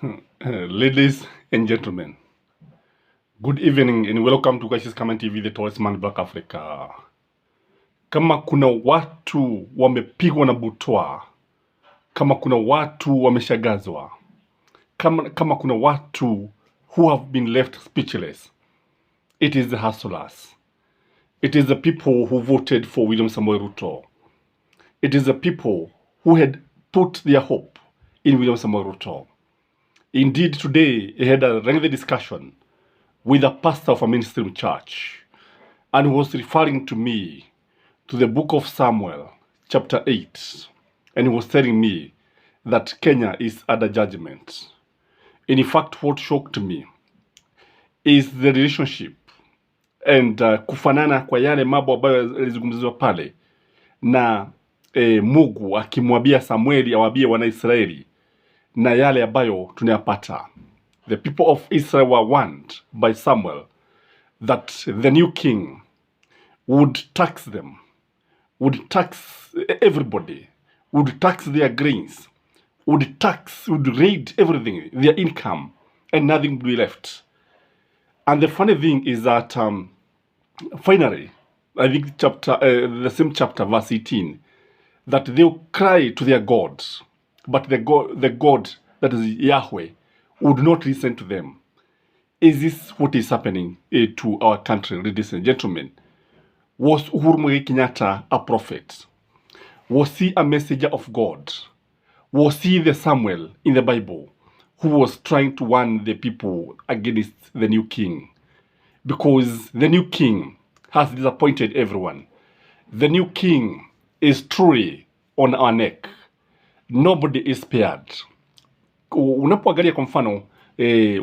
Ladies and gentlemen, good evening and welcome to Gachie Skyman TV, the tallest man Black Africa. Kama kuna watu wamepigwa na butwa, kama kuna watu wameshagazwa, kama kuna watu who have been left speechless, it is the hustlers. It is the people who voted for William Samwel Ruto. It is the people who had put their hope in William Samwel Ruto. Indeed, today he had a lengthy discussion with a pastor of a mainstream church, and he was referring to me to the book of Samuel, chapter 8, and he was telling me that Kenya is under judgment. In fact, what shocked me is the relationship and kufanana kwa yale mambo ambayo yalizungumziwa pale na Mungu akimwambia Samueli awaambie Wanaisraeli na yale ambayo tunayapata. The people of Israel were warned by Samuel that the new king would tax them, would tax everybody, would tax their grains, would raid everything, their income, and nothing would be left. And the funny thing is that finally, I think the same chapter, verse 18, that they'll cry to their God, but the God that is Yahweh would not listen to them. Is this what is happening to our country, ladies and gentlemen? Was UHURU Kenyatta a prophet? Was he a messenger of God? Was he the Samuel in the Bible who was trying to warn the people against the new king? Because the new king has disappointed everyone. The new king is truly on our neck. Nobody is spared. Unapoangalia kwa mfano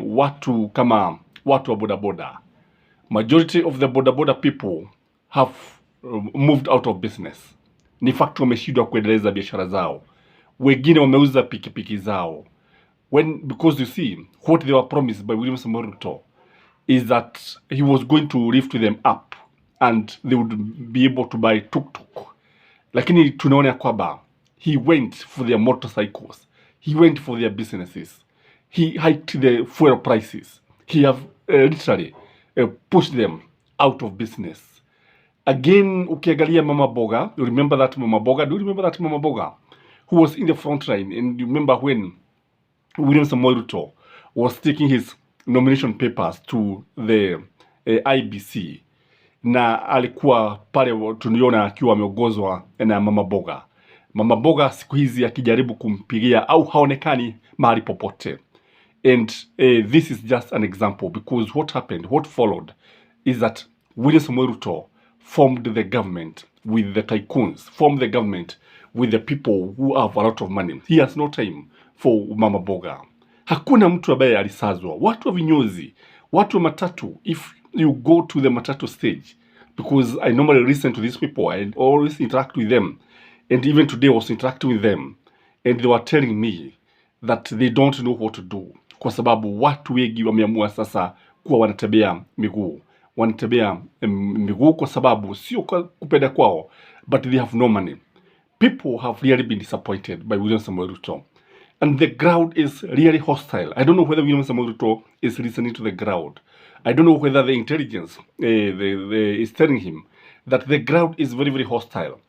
watu kama watu wa bodaboda, majority of the bodaboda people have moved out of business. Ni fact wameshindwa kuendeleza biashara zao. Wengine wameuza pikipiki zao. Because you see, what they were promised by William Samwel Ruto is that he was going to lift them up and they would be able to buy tuk-tuk. Lakini tunaona kwamba he went for their motorcycles. He went for their businesses. He hiked the fuel prices. He have literally pushed them out of business. Again, ukiangalia Mama Boga, you remember that Mama Boga? Do you remember that Mama Boga? Who was in the front line? And you remember when William Samwel Ruto was taking his nomination papers to the IBC, na alikuwa pale tuniona akiwa ameongozwa na Mama Boga. Mama Boga siku hizi akijaribu kumpigia au haonekani mahali popote. And this is just an example, because what happened, what followed, is that William Samwel Ruto formed the government with the tycoons, formed the government with the people who have a lot of money. He has no time for Mama Boga. Hakuna mtu ambaye alisazwa. Watu wa vinyozi, watu wa matatu, if you go to the matatu stage, because I normally listen to these people, I always interact with them, and even today I was interacting with them, and they were telling me that they don't know what to do, kwa sababu watu wengi wameamua sasa kuwa wanatembea miguu. Wanatembea miguu kwa sababu sio kupenda kwao, but they have no money. People have really been disappointed by William Samwel Ruto. And the crowd is really hostile. I don't know whether William Samwel Ruto is listening to the crowd. I don't know whether the intelligence is telling him that the crowd is very, very hostile.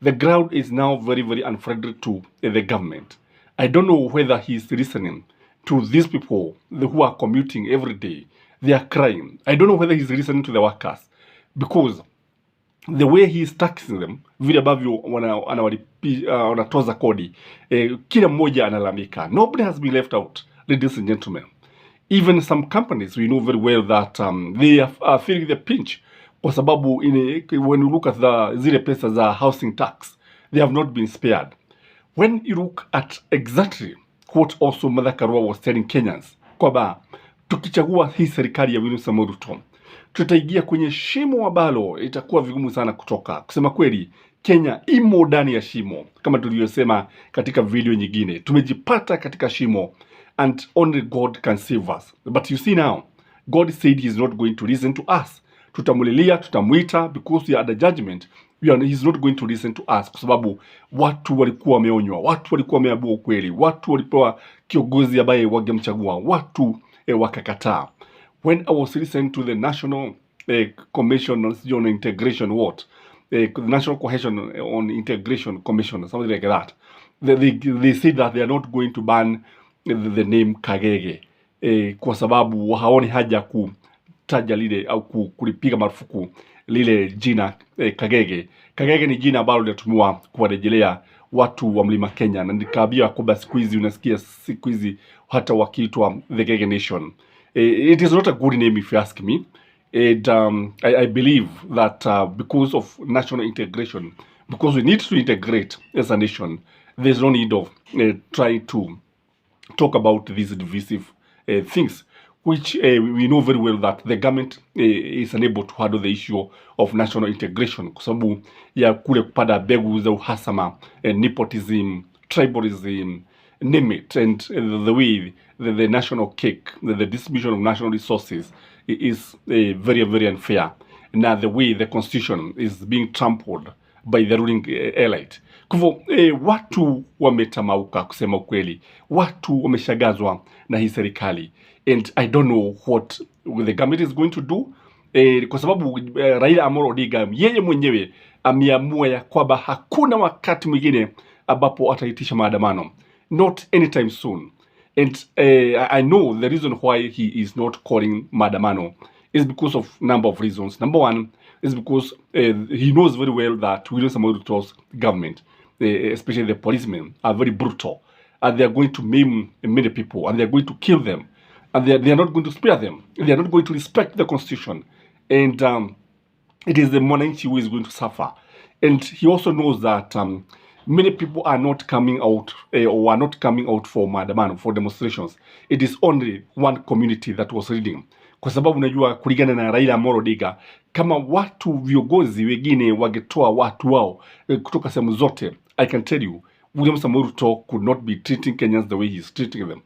The crowd is now very, very unfriendly to the government. I don't know whether he is listening to these people who are commuting every day. They are crying. I don't know whether he's listening to the workers, because the way he is taxing them, vile ambavyo wanatoza kodi, kila mmoja analamika. Nobody has been left out, ladies and gentlemen. Even some companies, we know very well that they are feeling the pinch, kwa sababu when you look at zile pesa za housing tax, they have not been spared. When you look at exactly what also Mother Karua was telling Kenyans, kwamba tukichagua hii serikali ya William Samwel Ruto, tutaingia kwenye shimo ambalo itakuwa vigumu sana kutoka. Kusema kweli, Kenya imo ndani ya shimo, kama tuliyosema katika video nyingine. Tumejipata katika shimo, and only God can save us. But you see now, God said he is not going to listen to us. Tutamulilia, tutamuita, because we are under judgment, He's not going to listen to us, kwa sababu watu walikuwa wameonywa, watu walikuwa wameambiwa ukweli, watu walipewa kiongozi ambaye wangemchagua, watu wakakataa. When I was listening to the National Commission on Integration, the National Cohesion on Integration Commission, something like that, they said that they are not going to ban the name Kagege kwa sababu haoni haja kutaja lile au kulipiga marufuku lile jina Kagege. Kagege ni jina ambalo linatumiwa kuwarejelea watu wa Mlima Kenya, na nikaambia kwamba siku hizi unasikia siku hizi hata wakiitwa the Gege Nation. It is not a good name if you ask me. And I believe that because of national integration, because we need to integrate as a nation, there's no need of trying to talk about these divisive things, which we know very well that the government is unable to handle the issue of national integration kwa sababu ya kule kupanda mbegu za uhasama, nepotism, tribalism, name it, and the way the national cake, the distribution of national resources is very, very unfair. Now the way the constitution is being trampled by the ruling elite. Kwa hivyo watu wametamauka, kusema ukweli, watu wameshagazwa na hii serikali, and I don't know what the government is going to do, kwa sababu Raila Amolo Odinga yeye mwenyewe ameamua ya kwamba hakuna wakati mwingine ambapo ataitisha maandamano, not anytime soon. And I know the reason why he is not calling maandamano is because of number of reasons. Number one is because he knows very well that William Samoei Ruto's government, especially the policemen, are very brutal, and they are going to maim many people, and they are going to kill them, and they are not going to spare them. They are not going to respect the constitution, and it is the monarchy who is going to suffer. And he also knows that many people are not coming out or are not coming out for maandamano, for demonstrations. It is only one community that was leading. Kwa sababu unajua kulingana na Raila Amolo Odinga, kama watu viongozi wengine wangetoa watu wao kutoka sehemu zote, I can tell you William Samoei Ruto could not be treating Kenyans the way he is treating them.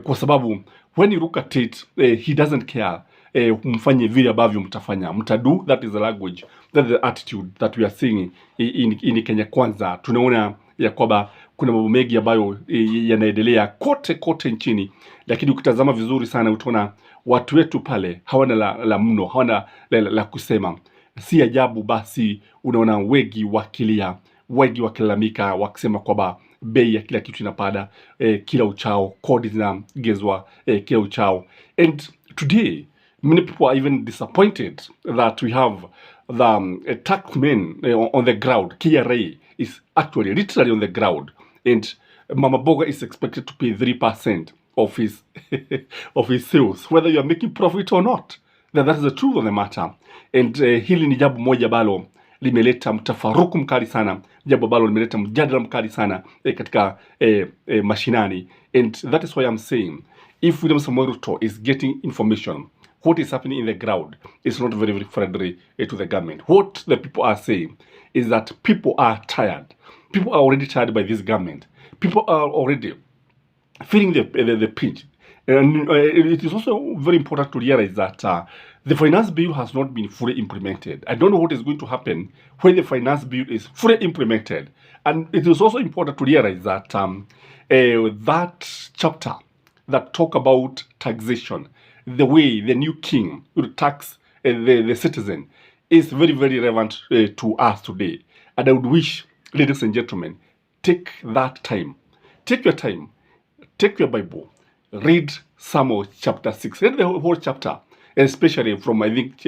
Kwa sababu when you look at it, he doesn't care mfanye vile ambavyo mtafanya, mtadu. That is the language, that is the attitude that we are seeing in Kenya Kwanza. Tunaona ya kwamba kuna mambo mengi ambayo yanaendelea kote nchini, lakini ukitazama vizuri sana utaona watu wetu pale hawana la mno, hawana la kusema. Si ajabu basi unaona wengi wakilia, wengi wakilalamika, wakisema kwamba bei ya kila kitu inapanda kila uchao, kodi zinagezwa kila uchao. And today many people are even disappointed that we have the taxmen on the ground. KRA is actually literally on the ground, and Mama Boga is expected to pay 3% of his of his sales, whether you are making profit or not. That is the truth of the matter. And hili ni jambo moja balo limeleta mtafaruku mkali sana, jambo balo limeleta mjadala mkali sana katika mashinani. And that is why I'm saying, if William Samoei Ruto is getting information, what is happening in the ground is not very, very friendly to the government. What the people are saying is that people are tired. People are already tired by this government. People are already feeling the pinch. And it is also very important to realize that the finance bill has not been fully implemented. I don't know what is going to happen when the finance bill is fully implemented. And it is also important to realize that that chapter that talk about taxation, the way the new king will tax the citizen, is very, very relevant to us today. And I would wish, ladies and gentlemen, take that time. Take your time. Take your Bible. Read Samuel chapter 6. Read the whole chapter, especially from, I think,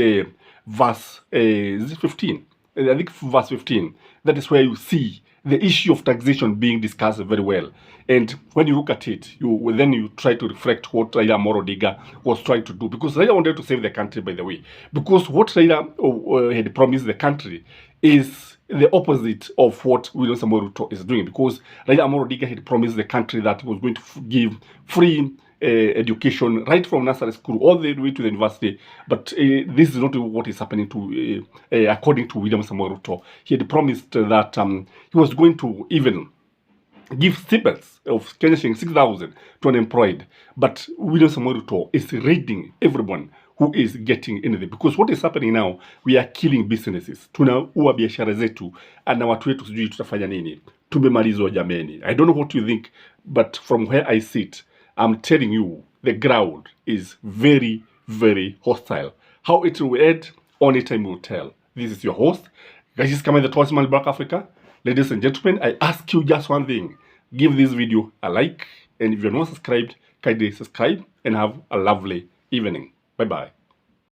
verse 15. I think verse 15. That is where you see the issue of taxation being discussed very well. And when you look at it, then you try to reflect what Raila Amolo Odinga was trying to do. Because Raila wanted to save the country, by the way. Because what Raila had promised the country is the opposite of what William Samoei Ruto is doing. Because Raila Amolo Odinga had promised the country that he was going to give free education right from nursery school all the way to the university. But this is not what is happening to according to William Samoei Ruto. He had promised that he was going to even give stipends of Kenya shillings 6,000 to unemployed. But William Samoei Ruto is raiding everyone who is getting anything, because what is happening now, we are killing businesses. Tunaua biashara zetu na watu wetu sijui tutafanya nini. Tumemalizwa jameni. I don't know what you think, but from where I sit, I'm telling you, the ground is very, very hostile. How it will end, only time will tell. This is your host, Gachie Skyman, the tallest man in Black Africa. Ladies and gentlemen, I ask you just one thing. Give this video a like, and if you're not subscribed, kindly subscribe and have a lovely evening. Bye-bye.